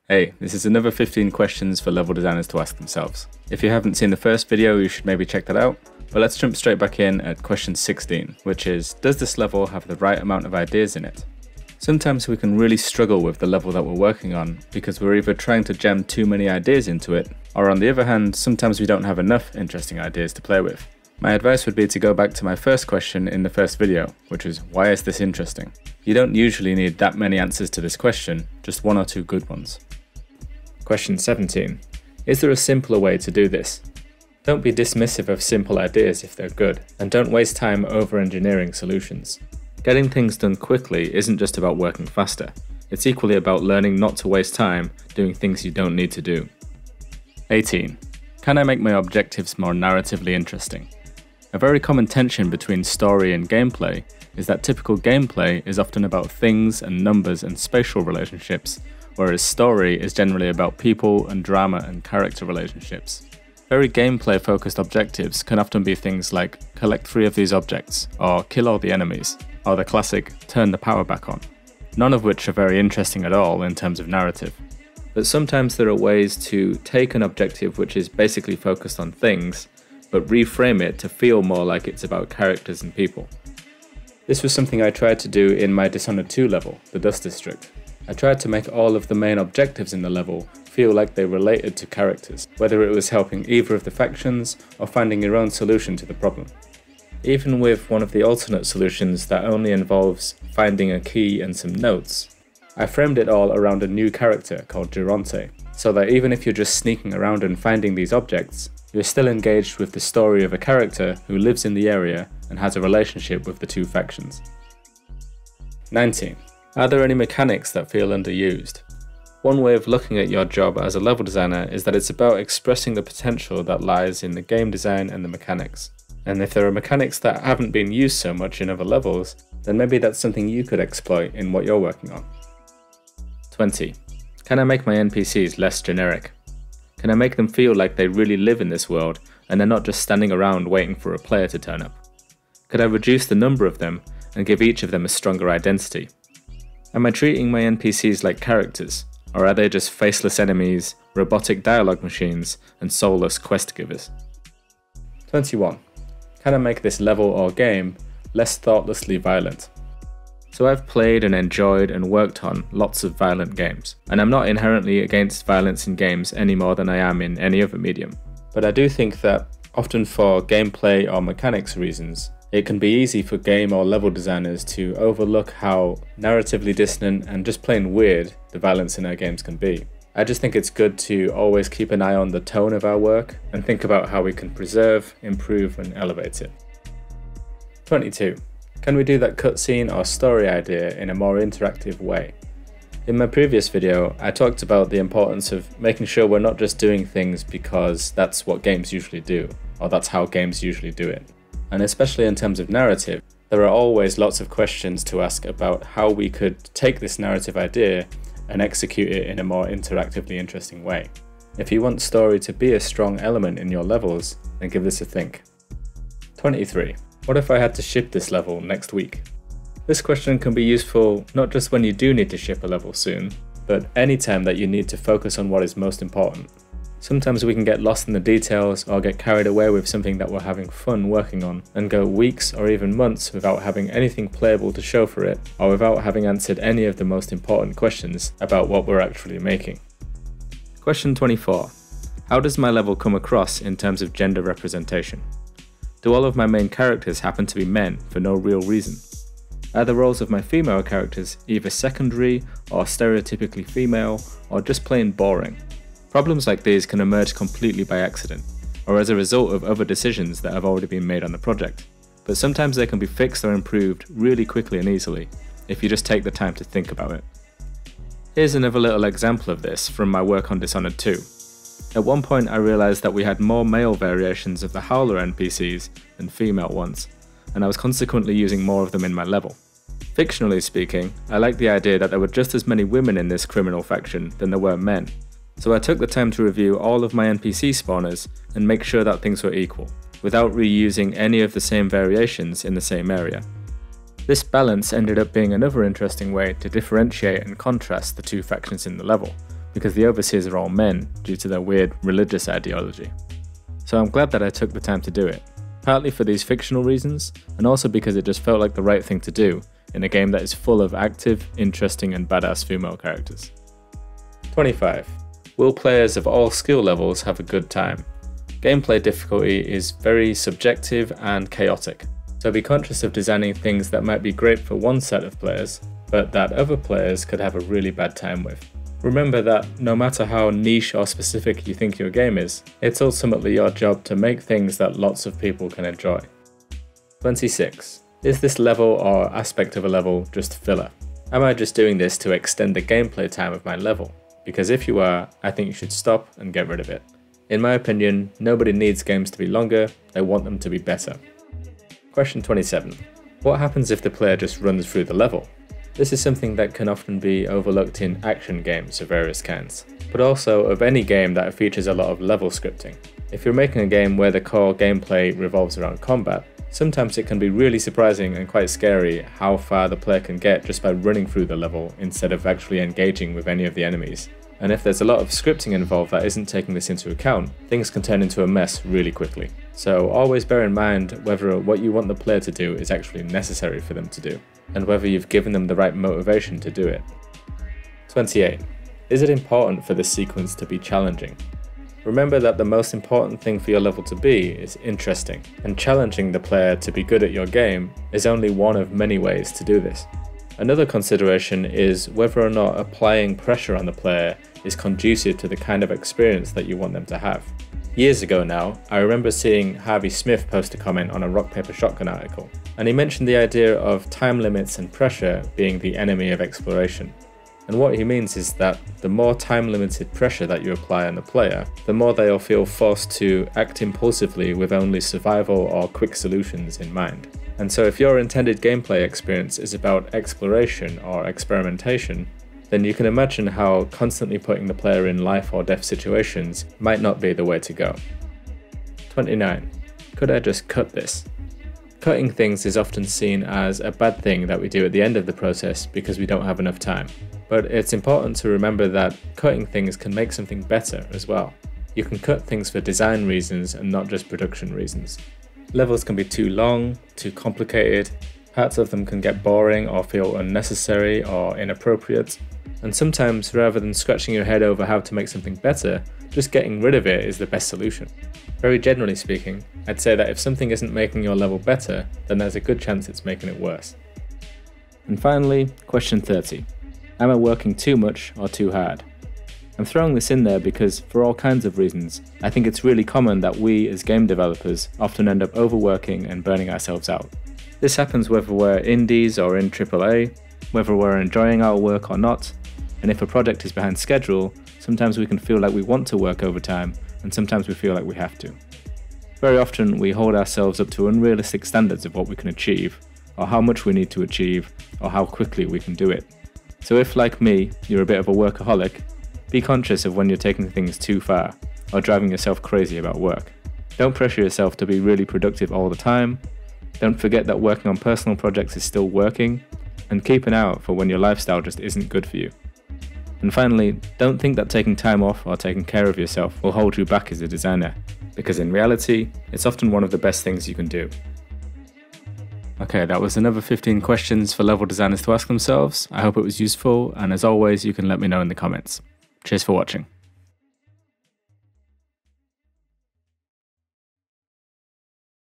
Hey, this is another 15 questions for level designers to ask themselves. If you haven't seen the first video, you should maybe check that out. But let's jump straight back in at question 16, which is, does this level have the right amount of ideas in it? Sometimes we can really struggle with the level that we're working on because we're either trying to jam too many ideas into it, or on the other hand, sometimes we don't have enough interesting ideas to play with. My advice would be to go back to my first question in the first video, which is, why is this interesting? You don't usually need that many answers to this question, just one or two good ones. Question 17. Is there a simpler way to do this? Don't be dismissive of simple ideas if they're good, and don't waste time over-engineering solutions. Getting things done quickly isn't just about working faster, it's equally about learning not to waste time doing things you don't need to do. 18. Can I make my objectives more narratively interesting? A very common tension between story and gameplay is that typical gameplay is often about things and numbers and spatial relationships, whereas story is generally about people and drama and character relationships. Very gameplay-focused objectives can often be things like collect 3 of these objects, or kill all the enemies, or the classic turn the power back on, none of which are very interesting at all in terms of narrative. But sometimes there are ways to take an objective which is basically focused on things, but reframe it to feel more like it's about characters and people. This was something I tried to do in my Dishonored 2 level, the Dust District. I tried to make all of the main objectives in the level feel like they related to characters, whether it was helping either of the factions or finding your own solution to the problem. Even with one of the alternate solutions that only involves finding a key and some notes, I framed it all around a new character called Geronte, so that even if you're just sneaking around and finding these objects, you're still engaged with the story of a character who lives in the area and has a relationship with the two factions. 19. Are there any mechanics that feel underused? One way of looking at your job as a level designer is that it's about expressing the potential that lies in the game design and the mechanics. And if there are mechanics that haven't been used so much in other levels, then maybe that's something you could exploit in what you're working on. 20. Can I make my NPCs less generic? Can I make them feel like they really live in this world and they're not just standing around waiting for a player to turn up? Could I reduce the number of them and give each of them a stronger identity? Am I treating my NPCs like characters, or are they just faceless enemies, robotic dialogue machines, and soulless quest givers? 21. Can I make this level or game less thoughtlessly violent? So I've played and enjoyed and worked on lots of violent games, and I'm not inherently against violence in games any more than I am in any other medium. But I do think that, often for gameplay or mechanics reasons, it can be easy for game or level designers to overlook how narratively dissonant and just plain weird the violence in our games can be. I just think it's good to always keep an eye on the tone of our work and think about how we can preserve, improve, and elevate it. 22. Can we do that cutscene or story idea in a more interactive way? In my previous video, I talked about the importance of making sure we're not just doing things because that's what games usually do, or that's how games usually do it. And especially in terms of narrative, there are always lots of questions to ask about how we could take this narrative idea and execute it in a more interactively interesting way. If you want story to be a strong element in your levels, then give this a think. 23. What if I had to ship this level next week? This question can be useful not just when you do need to ship a level soon, but anytime that you need to focus on what is most important. Sometimes we can get lost in the details or get carried away with something that we're having fun working on and go weeks or even months without having anything playable to show for it, or without having answered any of the most important questions about what we're actually making. Question 24. How does my level come across in terms of gender representation? Do all of my main characters happen to be men for no real reason? Are the roles of my female characters either secondary or stereotypically female, or just plain boring? Problems like these can emerge completely by accident, or as a result of other decisions that have already been made on the project, but sometimes they can be fixed or improved really quickly and easily, if you just take the time to think about it. Here's another little example of this from my work on Dishonored 2. At one point I realised that we had more male variations of the Howler NPCs than female ones, and I was consequently using more of them in my level. Fictionally speaking, I liked the idea that there were just as many women in this criminal faction than there were men, so I took the time to review all of my NPC spawners and make sure that things were equal, without reusing any of the same variations in the same area. This balance ended up being another interesting way to differentiate and contrast the two factions in the level, because the overseers are all men due to their weird religious ideology. So I'm glad that I took the time to do it, partly for these fictional reasons, and also because it just felt like the right thing to do in a game that is full of active, interesting and badass female characters. 25. Will players of all skill levels have a good time? Gameplay difficulty is very subjective and chaotic, so be conscious of designing things that might be great for one set of players, but that other players could have a really bad time with. Remember that no matter how niche or specific you think your game is, it's ultimately your job to make things that lots of people can enjoy. 26. Is this level or aspect of a level just filler? Am I just doing this to extend the gameplay time of my level? Because if you are, I think you should stop and get rid of it. In my opinion, nobody needs games to be longer, they want them to be better. Question 27. What happens if the player just runs through the level? This is something that can often be overlooked in action games of various kinds, but also of any game that features a lot of level scripting. If you're making a game where the core gameplay revolves around combat, sometimes it can be really surprising and quite scary how far the player can get just by running through the level instead of actually engaging with any of the enemies. And if there's a lot of scripting involved that isn't taking this into account, things can turn into a mess really quickly. So always bear in mind whether what you want the player to do is actually necessary for them to do, and whether you've given them the right motivation to do it. 28. Is it important for this sequence to be challenging? Remember that the most important thing for your level to be is interesting, and challenging the player to be good at your game is only one of many ways to do this. Another consideration is whether or not applying pressure on the player is conducive to the kind of experience that you want them to have. Years ago now, I remember seeing Harvey Smith post a comment on a Rock Paper Shotgun article, and he mentioned the idea of time limits and pressure being the enemy of exploration. And what he means is that the more time-limited pressure that you apply on the player, the more they'll feel forced to act impulsively with only survival or quick solutions in mind. And so if your intended gameplay experience is about exploration or experimentation, then you can imagine how constantly putting the player in life or death situations might not be the way to go. 29. Could I just cut this? Cutting things is often seen as a bad thing that we do at the end of the process because we don't have enough time. But it's important to remember that cutting things can make something better as well. You can cut things for design reasons and not just production reasons. Levels can be too long, too complicated, parts of them can get boring or feel unnecessary or inappropriate, and sometimes rather than scratching your head over how to make something better, just getting rid of it is the best solution. Very generally speaking, I'd say that if something isn't making your level better, then there's a good chance it's making it worse. And finally, question 30. Am I working too much or too hard? I'm throwing this in there because, for all kinds of reasons, I think it's really common that we as game developers often end up overworking and burning ourselves out. This happens whether we're indies or in AAA, whether we're enjoying our work or not, and if a project is behind schedule, sometimes we can feel like we want to work overtime, and sometimes we feel like we have to. Very often we hold ourselves up to unrealistic standards of what we can achieve, or how much we need to achieve, or how quickly we can do it. So if, like me, you're a bit of a workaholic, be conscious of when you're taking things too far, or driving yourself crazy about work. Don't pressure yourself to be really productive all the time, don't forget that working on personal projects is still working, and keep an eye out for when your lifestyle just isn't good for you. And finally, don't think that taking time off or taking care of yourself will hold you back as a designer, because in reality, it's often one of the best things you can do. Okay, that was another 15 questions for level designers to ask themselves. I hope it was useful, and as always, you can let me know in the comments. Cheers for watching.